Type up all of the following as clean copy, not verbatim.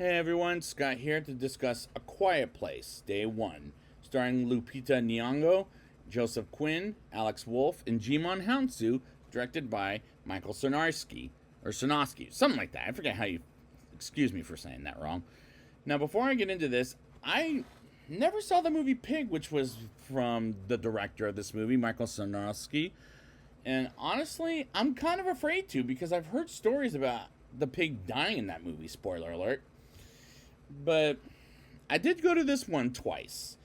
Hey everyone, Scott here to discuss A Quiet Place, Day 1, starring Lupita Nyong'o, Joseph Quinn, Alex Wolff, and Jimon Hounsou, directed by Michael Sarnowski, something like that. I forget how you, excuse me for saying that wrong. Now, before I get into this, I never saw the movie Pig, which was from the director of this movie, Michael Sarnowski. And honestly, I'm kind of afraid to because I've heard stories about the pig dying in that movie, spoiler alert. But I did go to this one twice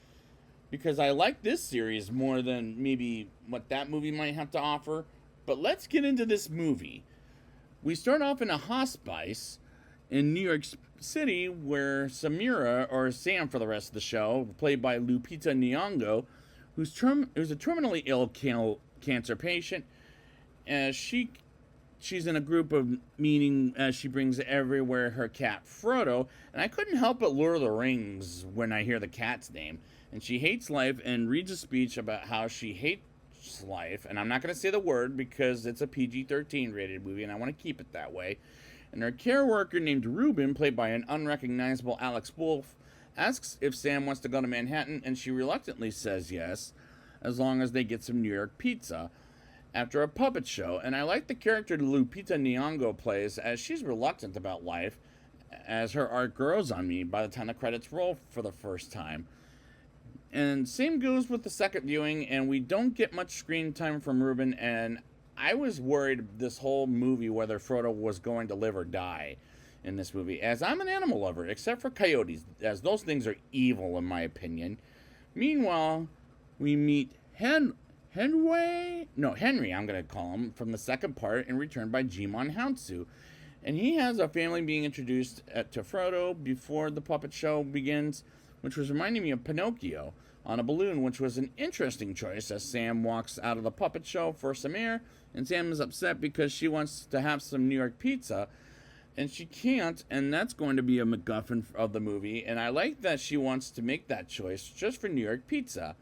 because I like this series more than maybe what that movie might have to offer. But let's get into this movie. We start off in a hospice in New York City where Samira, or Sam for the rest of the show, played by Lupita Nyong'o, who's a terminally ill cancer patient, as she's in a group of meeting as she brings everywhere her cat Frodo, and I couldn't help but Lord of the Rings when I hear the cat's name. And she hates life and reads a speech about how she hates life, and I'm not going to say the word because it's a PG-13 rated movie and I want to keep it that way. And her care worker named Ruben, played by an unrecognizable Alex Wolff, asks if Sam wants to go to Manhattan, and she reluctantly says yes, as long as they get some New York pizza after a puppet show. And I like the character Lupita Nyong'o plays, as she's reluctant about life as her art grows on me by the time the credits roll for the first time. And same goes with the second viewing, and we don't get much screen time from Ruben, and I was worried this whole movie whether Frodo was going to live or die in this movie, as I'm an animal lover, except for coyotes, as those things are evil in my opinion. Meanwhile, we meet Henry, I'm going to call him, from the second part, and returned by Jimon Hounsou. And he has a family being introduced to Frodo before the puppet show begins, which was reminding me of Pinocchio on a balloon, which was an interesting choice as Sam walks out of the puppet show for some air, and Sam is upset because she wants to have some New York pizza, and she can't, and that's going to be a MacGuffin of the movie, and I like that she wants to make that choice just for New York pizza.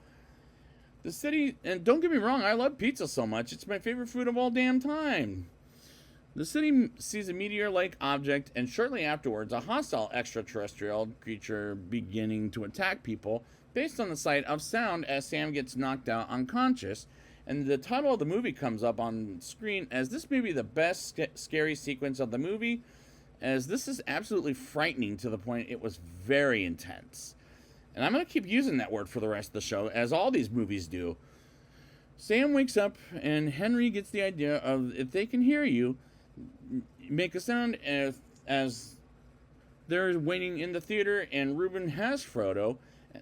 The city, and don't get me wrong, I love pizza so much, it's my favorite food of all damn time. The city sees a meteor-like object, and shortly afterwards, a hostile extraterrestrial creature beginning to attack people based on the sight of sound as Sam gets knocked out unconscious. And the title of the movie comes up on screen as this may be the best scary sequence of the movie, as this is absolutely frightening to the point it was very intense. And I'm going to keep using that word for the rest of the show, as all these movies do. Sam wakes up, and Henry gets the idea of if they can hear you, make a sound as they're waiting in the theater, and Ruben has Frodo,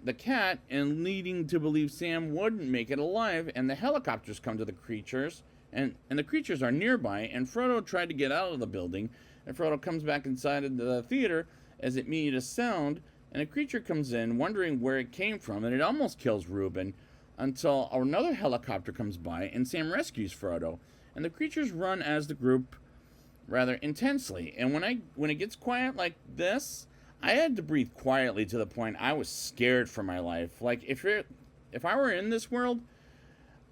the cat, and leading to believe Sam wouldn't make it alive, and the helicopters come to the creatures, and the creatures are nearby, and Frodo tried to get out of the building, and Frodo comes back inside of the theater as it made a sound, and a creature comes in, wondering where it came from, and it almost kills Ruben, until another helicopter comes by, and Sam rescues Frodo, and the creatures run as the group rather intensely. And when it gets quiet like this, I had to breathe quietly to the point I was scared for my life. Like, if I were in this world,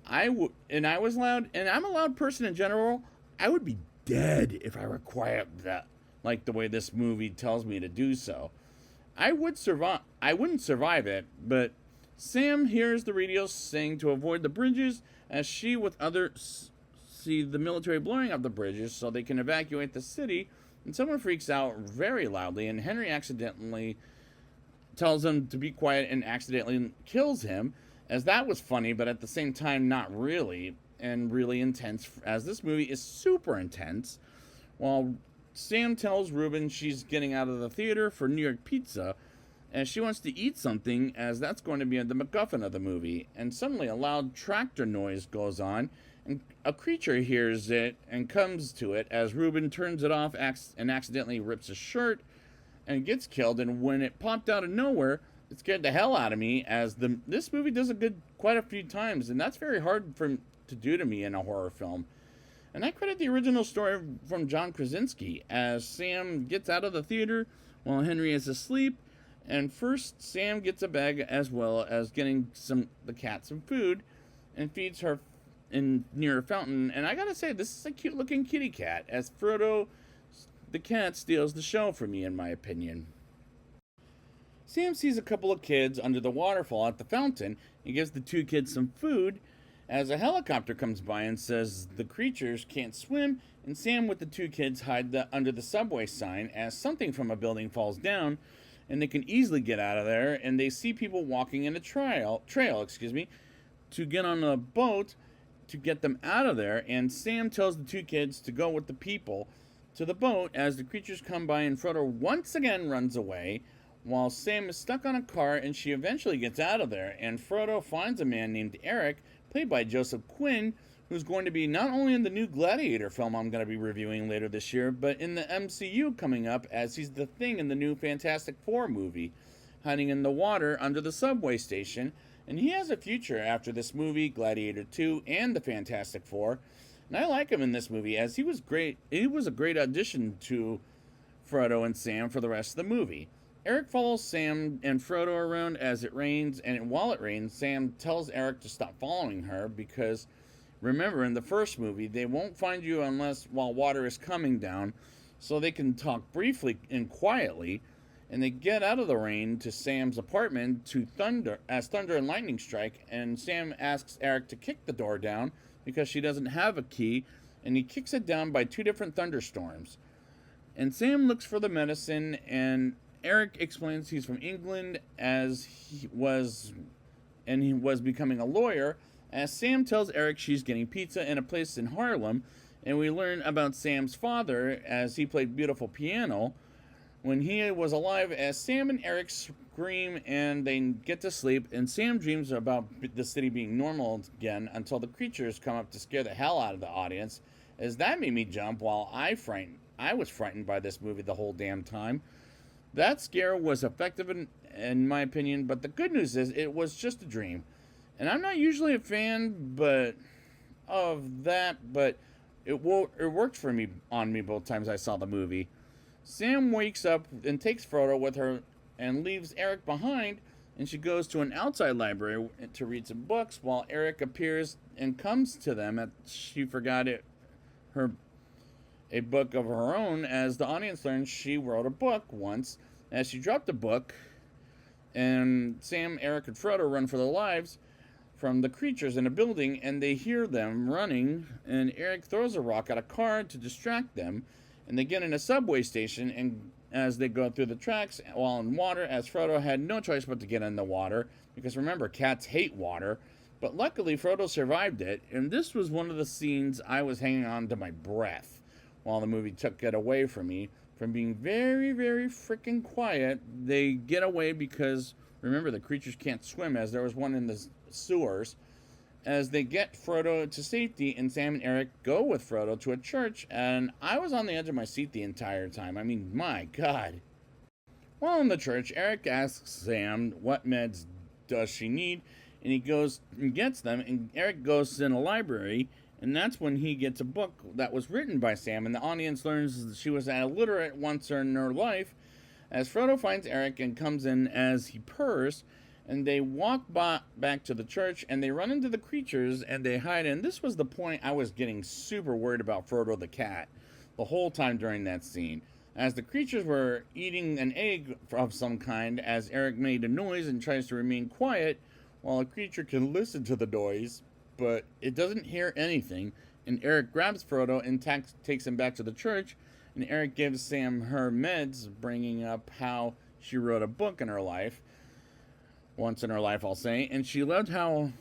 and I was loud, and I'm a loud person in general, I would be dead if I were quiet like the way this movie tells me to do so. I wouldn't survive it, but Sam hears the radio saying to avoid the bridges, as she with others see the military blowing up the bridges so they can evacuate the city, and someone freaks out very loudly, and Henry accidentally tells him to be quiet and accidentally kills him, as that was funny, but at the same time not really, and really intense, as this movie is super intense. While Sam tells Ruben she's getting out of the theater for New York pizza, as she wants to eat something, as that's going to be the MacGuffin of the movie. And suddenly a loud tractor noise goes on, and a creature hears it and comes to it as Ruben turns it off and accidentally rips his shirt and gets killed. And when it popped out of nowhere, it scared the hell out of me, as this movie does quite a few times, and that's very hard to do to me in a horror film. And I credit the original story from John Krasinski, as Sam gets out of the theater while Henry is asleep, and first Sam gets a bag as well as getting the cat some food, and feeds her near a fountain. And I gotta say, this is a cute looking kitty cat, as Frodo the cat steals the show for me, in my opinion. Sam sees a couple of kids under the waterfall at the fountain. He gives the two kids some food as a helicopter comes by and says the creatures can't swim, and Sam with the two kids hide under the subway sign as something from a building falls down, and they can easily get out of there, and they see people walking in a trail, to get on a boat to get them out of there, and Sam tells the two kids to go with the people to the boat as the creatures come by, and Frodo once again runs away while Sam is stuck on a car, and she eventually gets out of there, and Frodo finds a man named Eric, played by Joseph Quinn, who's going to be not only in the new Gladiator film I'm going to be reviewing later this year, but in the MCU coming up as he's the Thing in the new Fantastic Four movie, hiding in the water under the subway station. And he has a future after this movie, Gladiator 2, and the Fantastic Four. And I like him in this movie as he was great. He was a great addition to Frodo and Sam for the rest of the movie. Eric follows Sam and Frodo around as it rains, and while it rains, Sam tells Eric to stop following her because, remember, in the first movie, they won't find you unless while water is coming down, so they can talk briefly and quietly, and they get out of the rain to Sam's apartment to thunder and lightning strike, and Sam asks Eric to kick the door down because she doesn't have a key, and he kicks it down by two different thunderstorms. And Sam looks for the medicine, and Eric explains he's from England he was becoming a lawyer, as Sam tells Eric she's getting pizza in a place in Harlem, and we learn about Sam's father as he played beautiful piano when he was alive, as Sam and Eric scream and they get to sleep, and Sam dreams about the city being normal again until the creatures come up to scare the hell out of the audience, as that made me jump while I was frightened by this movie the whole damn time. That scare was effective in my opinion, but the good news is it was just a dream. And I'm not usually a fan of that, but it worked for me both times I saw the movie. Sam wakes up and takes Frodo with her and leaves Eric behind, and she goes to an outside library to read some books while Eric appears and comes to them. She forgot a book of her own, as the audience learns she wrote a book once, as she dropped the book, and Sam, Eric, and Frodo run for their lives from the creatures in a building, and they hear them running, and Eric throws a rock at a car to distract them, and they get in a subway station, and as they go through the tracks while in water, as Frodo had no choice but to get in the water, because remember, cats hate water, but luckily Frodo survived it, and this was one of the scenes I was hanging on to my breath while the movie took it away from me. From being very, very freaking quiet, they get away because, remember, the creatures can't swim, as there was one in the sewers. As they get Frodo to safety, and Sam and Eric go with Frodo to a church, and I was on the edge of my seat the entire time. I mean, my God. While in the church, Eric asks Sam what meds does she need, and he goes and gets them, and Eric goes in a library, and that's when he gets a book that was written by Sam, and the audience learns that she was illiterate once in her life, as Frodo finds Eric and comes in as he purrs, and they walk back to the church, and they run into the creatures, and they hide, and this was the point I was getting super worried about Frodo the cat the whole time during that scene, as the creatures were eating an egg of some kind, as Eric made a noise and tries to remain quiet, while a creature can listen to the noise, but it doesn't hear anything, and Eric grabs Frodo and takes him back to the church, and Eric gives Sam her meds, bringing up how she wrote a book in her life, once in her life I'll say, and she loved how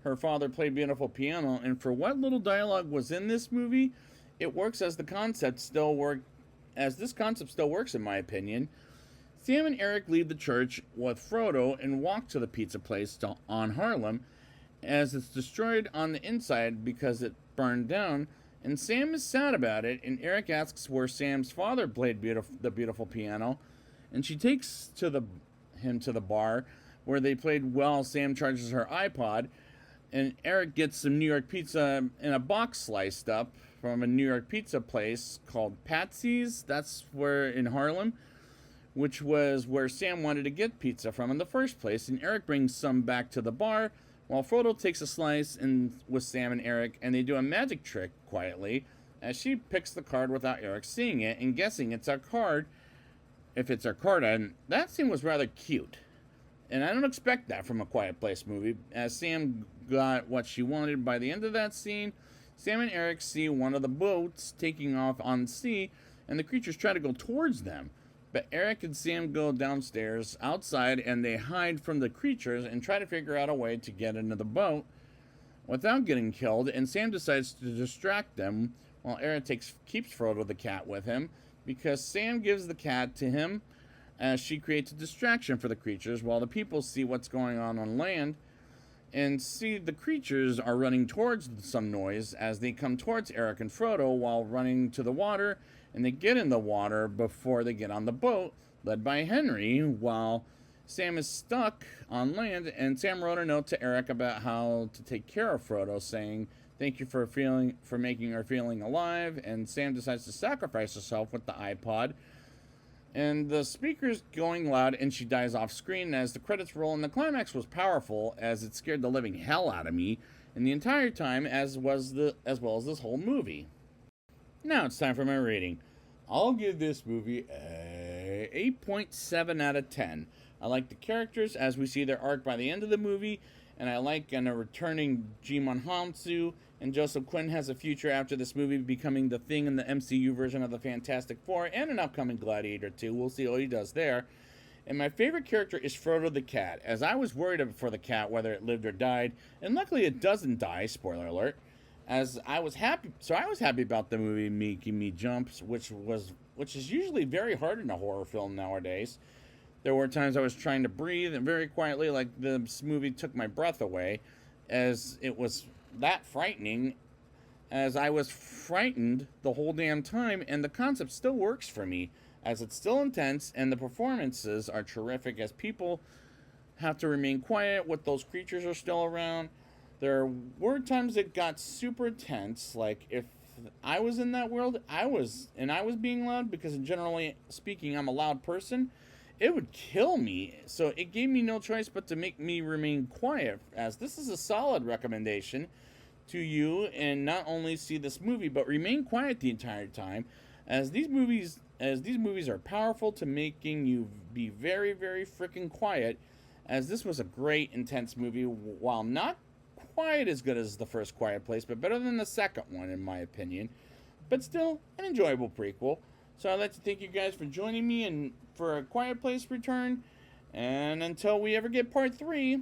her father played beautiful piano, and for what little dialogue was in this movie, it works as this concept still works in my opinion. Sam and Eric leave the church with Frodo and walk to the pizza place on Harlem, as it's destroyed on the inside because it burned down, and Sam is sad about it, and Eric asks where Sam's father played the beautiful piano, and she takes him to the bar where they played while Sam charges her iPod, and Eric gets some New York pizza in a box sliced up from a New York pizza place called Patsy's, that's where in Harlem, which was where Sam wanted to get pizza from in the first place, and Eric brings some back to the bar, while Frodo takes a slice with Sam and Eric, and they do a magic trick quietly, as she picks the card without Eric seeing it and guessing it's a card if it's Arcarda, and that scene was rather cute. And I don't expect that from a Quiet Place movie, as Sam got what she wanted by the end of that scene. Sam and Eric see one of the boats taking off on sea, and the creatures try to go towards them. But Eric and Sam go downstairs outside, and they hide from the creatures and try to figure out a way to get into the boat without getting killed. And Sam decides to distract them while Eric keeps Frodo the cat with him, because Sam gives the cat to him as she creates a distraction for the creatures while the people see what's going on land and see the creatures are running towards some noise as they come towards Eric and Frodo while running to the water, and they get in the water before they get on the boat led by Henry while Sam is stuck on land. And Sam wrote a note to Eric about how to take care of Frodo, saying thank you for making her feeling alive. And Sam decides to sacrifice herself with the iPod, and the speaker's going loud, and she dies off screen as the credits roll. And the climax was powerful as it scared the living hell out of me and the entire time, as well as this whole movie. Now it's time for my rating. I'll give this movie a 8.7 out of 10. I like the characters as we see their arc by the end of the movie, and I like a returning G.B.M.H, and Joseph Quinn has a future after this movie, becoming the Thing in the MCU version of the Fantastic Four and an upcoming Gladiator 2. We'll see what he does there. And my favorite character is Frodo the cat, as I was worried for the cat whether it lived or died, and luckily it doesn't die, spoiler alert, as I was happy. So I was happy about the movie making me jumps, which is usually very hard in a horror film nowadays. There were times I was trying to breathe and very quietly, like this movie took my breath away, as it was that frightening, as I was frightened the whole damn time. And the concept still works for me, as it's still intense, and the performances are terrific as people have to remain quiet with those creatures are still around. There were times it got super tense, like if I was in that world, I was being loud, because generally speaking I'm a loud person, it would kill me. So it gave me no choice but to make me remain quiet, as this is a solid recommendation to you, and not only see this movie but remain quiet the entire time, as these movies are powerful to making you be very, very freaking quiet, as this was a great intense movie, while not quite as good as the first Quiet Place, but better than the second one in my opinion, but still an enjoyable prequel. So I'd like to thank you guys for joining me and for a Quiet Place return, and until we ever get part 3,